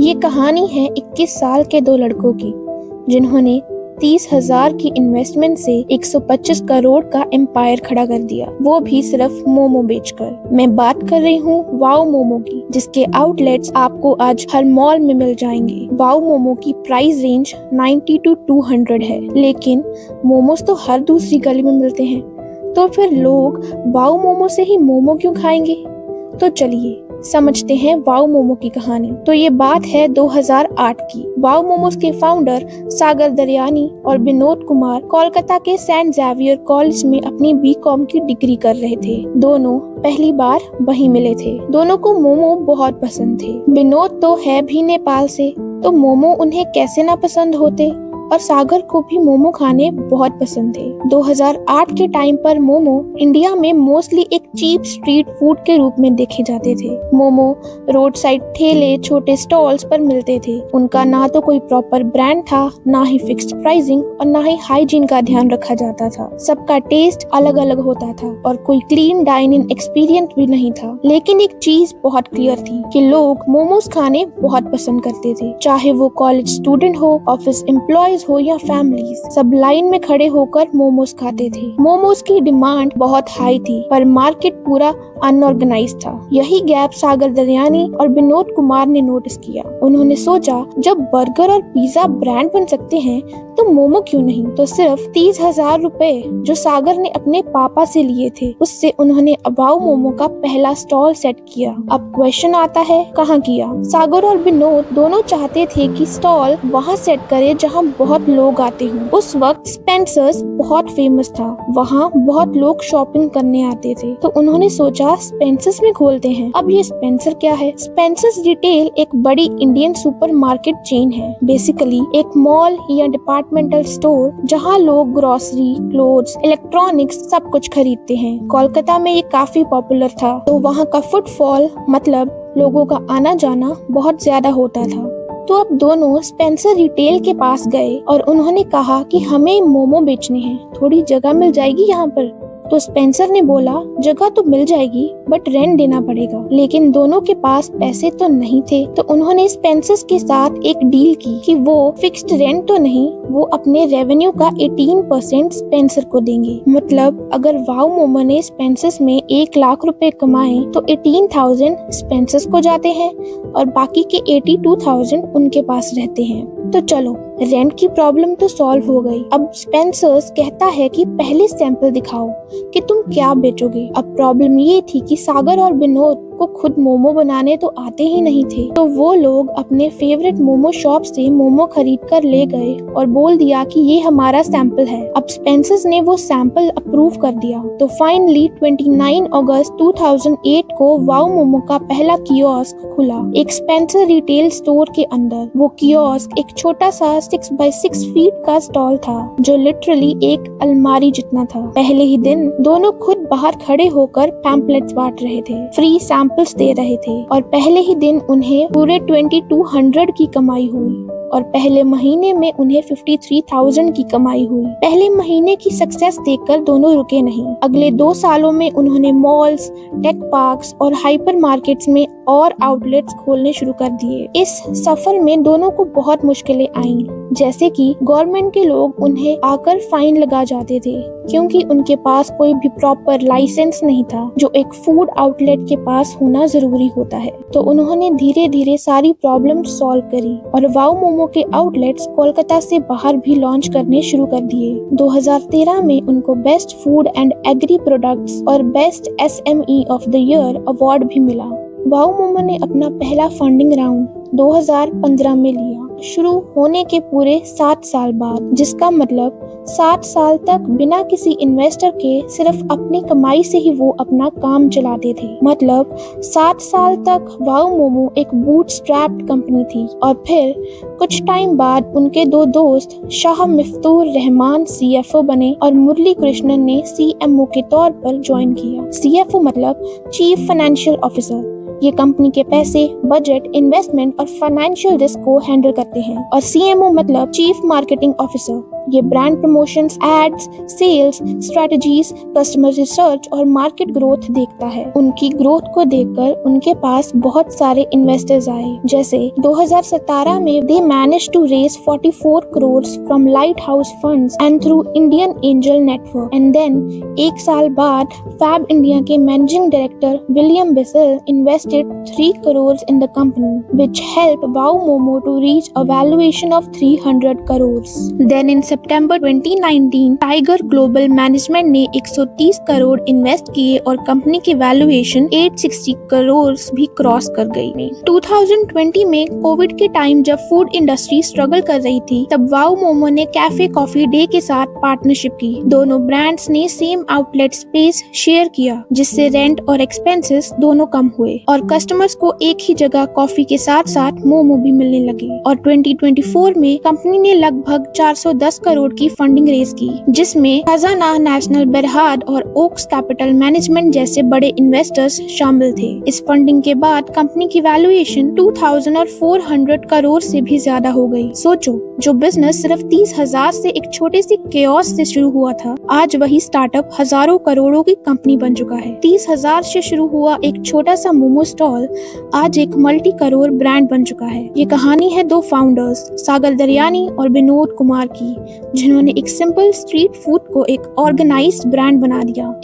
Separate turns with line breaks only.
ये कहानी है 21 साल के दो लड़कों की जिन्होंने 30,000 की इन्वेस्टमेंट से 125 करोड़ का एम्पायर खड़ा कर दिया, वो भी सिर्फ मोमो बेचकर। मैं बात कर रही हूँ वाओ मोमो की, जिसके आउटलेट्स आपको आज हर मॉल में मिल जाएंगे। वाओ मोमो की प्राइस रेंज 90 to 200 है, लेकिन मोमोज तो हर दूसरी गली में मिलते हैं, तो फिर लोग वाओ मोमो से ही मोमो क्यों खाएंगे? तो चलिए समझते हैं वाओ मोमो की कहानी। तो ये बात है 2008 की। वाओ मोमोज के फाउंडर सागर दरयानी और विनोद कुमार कोलकाता के सेंट जेवियर कॉलेज में अपनी बीकॉम की डिग्री कर रहे थे। दोनों पहली बार वहीं मिले थे। दोनों को मोमो बहुत पसंद थे। विनोद तो है भी नेपाल से, तो मोमो उन्हें कैसे ना पसंद होते, और सागर को भी मोमो खाने बहुत पसंद थे। 2008 के टाइम पर मोमो इंडिया में मोस्टली एक चीप स्ट्रीट फूड के रूप में देखे जाते थे। मोमो रोड साइड ठेले, छोटे स्टॉल्स पर मिलते थे। उनका ना तो कोई प्रॉपर ब्रांड था, ना ही फिक्स्ड प्राइसिंग और ना ही हाइजीन का ध्यान रखा जाता था। सबका टेस्ट अलग अलग होता था और कोई क्लीन डाइनिंग एक्सपीरियंस भी नहीं था। लेकिन एक चीज बहुत क्लियर थी कि लोग मोमोज खाने बहुत पसंद करते थे, चाहे वो कॉलेज स्टूडेंट हो, ऑफिस एम्प्लॉयज हो या फैमिलीज। सब लाइन में खड़े होकर मोमोज खाते थे। मोमोज की डिमांड बहुत हाई थी, पर मार्केट पूरा अनऑर्गेनाइज था। यही गैप सागर दरयानी और विनोद कुमार ने नोटिस किया। उन्होंने सोचा, जब बर्गर और पिज्जा ब्रांड बन सकते हैं तो मोमो क्यों नहीं? तो सिर्फ 30,000 रुपए जो सागर ने अपने पापा से लिए थे, उससे उन्होंने वाओ मोमो का पहला स्टॉल सेट किया। अब क्वेश्चन आता है, कहाँ किया? सागर और विनोद दोनों चाहते थे कि स्टॉल वहाँ सेट करे जहाँ बहुत लोग आते हों। उस वक्त स्पेंसर्स बहुत फेमस था, वहाँ बहुत लोग शॉपिंग करने आते थे, तो उन्होंने सोचा स्पेंसर्स में खोलते हैं। अब ये स्पेंसर क्या है? स्पेंसर्स रिटेल एक बड़ी इंडियन सुपरमार्केट चेन है। बेसिकली एक मॉल या डिपार्टमेंटल स्टोर जहाँ लोग ग्रोसरी, क्लोथ्स, इलेक्ट्रॉनिक्स सब कुछ खरीदते हैं। कोलकाता में ये काफी पॉपुलर था, तो वहाँ का फुटफॉल मतलब लोगों का आना जाना बहुत ज्यादा होता था। तो अब दोनों स्पेंसर रिटेल के पास गए और उन्होंने कहा कि हमें मोमो बेचने हैं, थोड़ी जगह मिल जाएगी यहाँ पर? तो स्पेंसर ने बोला, जगह तो मिल जाएगी बट रेंट देना पड़ेगा। लेकिन दोनों के पास पैसे तो नहीं थे, तो उन्होंने स्पेंसर्स के साथ एक डील की कि वो फिक्स्ड रेंट तो नहीं, वो अपने रेवेन्यू का 18% स्पेंसर को देंगे। मतलब अगर वाओ मोमो ने स्पेंसर्स में 1 लाख रुपए कमाए तो 18,000 स्पेंसर्स को जाते हैं और बाकी के 82,000 उनके पास रहते हैं। तो चलो, रेंट की प्रॉब्लम तो सॉल्व हो गई। अब स्पेंसर्स कहता है कि पहले सैंपल दिखाओ कि तुम क्या बेचोगे। अब प्रॉब्लम ये थी कि सागर और विनोद को खुद मोमो बनाने तो आते ही नहीं थे, तो वो लोग अपने फेवरेट मोमो शॉप से मोमो खरीद कर ले गए और बोल दिया कि ये हमारा सैंपल है। अब स्पेंसर्स ने वो सैंपल अप्रूव कर दिया। तो फाइनली 29 अगस्त 2008 को वाओ मोमो का पहला कियोस्क खुला, एक स्पेंसर रिटेल स्टोर के अंदर। वो कियोस्क एक छोटा सा 6 by 6 फीट का स्टॉल था, जो लिटरली एक अलमारी जितना था। पहले ही दिन दोनों खुद बाहर खड़े होकर पैम्पलेट्स बांट रहे थे, फ्री सैंपल्स दे रहे थे, और पहले ही दिन उन्हें पूरे 2200 की कमाई हुई और पहले महीने में उन्हें 53,000 की कमाई हुई। पहले महीने की सक्सेस देखकर दोनों रुके नहीं। अगले 2 सालों में उन्होंने मॉल्स, टेक पार्क्स और हाइपर मार्केट्स में और आउटलेट्स खोलने शुरू कर दिए। इस सफर में दोनों को बहुत मुश्किलें आईं, जैसे कि गवर्नमेंट के लोग उन्हें आकर फाइन लगा जाते थे क्योंकि उनके पास कोई भी प्रॉपर लाइसेंस नहीं था, जो एक फूड आउटलेट के पास होना जरूरी होता है। तो उन्होंने धीरे धीरे सारी प्रॉब्लम सॉल्व करी और वाओ मोमो के आउटलेट्स कोलकाता से बाहर भी लॉन्च करने शुरू कर दिए। 2013 में उनको best food and agri products और best SME of the year award भी मिला। वाओ मोमो ने अपना पहला फंडिंग राउंड 2015 में लिया, शुरू होने के पूरे 7 साल बाद, जिसका मतलब 7 साल तक बिना किसी इन्वेस्टर के सिर्फ अपनी कमाई से ही वो अपना काम चलाते थे। मतलब 7 साल तक वाओ मोमो एक बूटस्ट्रैप्ड कंपनी थी। और फिर कुछ टाइम बाद उनके 2 दोस्त शाह मिफ्तूर रहमान CFO बने और मुरली कृष्णन ने CMO के तौर पर ज्वाइन किया। CFO मतलब चीफ फाइनेंशियल ऑफिसर। ये कंपनी के पैसे, बजट, इन्वेस्टमेंट और फाइनेंशियल रिस्क को हैंडल करते हैं। और CMO मतलब चीफ मार्केटिंग ऑफिसर। ये brand promotions, ads, sales, strategies, customer research और मार्केट ग्रोथ देखता है। उनकी ग्रोथ को देखकर उनके पास बहुत सारे इन्वेस्टर्स आए। जैसे 2017 में they manage to raise 44 crore from lighthouse funds and through Indian angel network. And then एक साल बाद फैब इंडिया के managing director William Bissell invested 3 crore in the company, which helped Wow Momo to reach a valuation of 300 crores. Then in September 2019, Tiger Global Management ने 130 crore invest किए और company की valuation 860 crore भी cross कर गई। 2020 में कोविड के टाइम जब फूड इंडस्ट्री स्ट्रगल कर रही थी, तब वाओ मोमो ने कैफे कॉफी डे के साथ पार्टनरशिप की। दोनों ब्रांड्स ने सेम आउटलेट स्पेस शेयर किया, जिससे रेंट और एक्सपेंसेस दोनों कम हुए और कस्टमर्स को एक ही जगह कॉफी के साथ साथ मोमो भी मिलने लगे। और 2024 में कंपनी ने लगभग 410 करोड़ की फंडिंग रेज की, जिसमें खजाना, नेशनल बेरहाद और ओक्स कैपिटल मैनेजमेंट जैसे बड़े इन्वेस्टर्स शामिल थे। इस फंडिंग के बाद कंपनी की वैल्यूएशन 2400 करोड़ से भी ज्यादा हो गई। सोचो, जो बिजनेस सिर्फ 30,000 से एक छोटे सी कियोस्क से शुरू हुआ था, आज वही स्टार्टअप हजारों करोड़ों की कंपनी बन चुका है। 30,000 से शुरू हुआ एक छोटा सा मोमो स्टॉल आज एक मल्टी करोड़ ब्रांड बन चुका है। ये कहानी है दो फाउंडर्स, सागर दरियानी और विनोद कुमार की, जिन्होंने एक सिंपल स्ट्रीट फूड को एक ऑर्गेनाइज्ड ब्रांड बना दिया।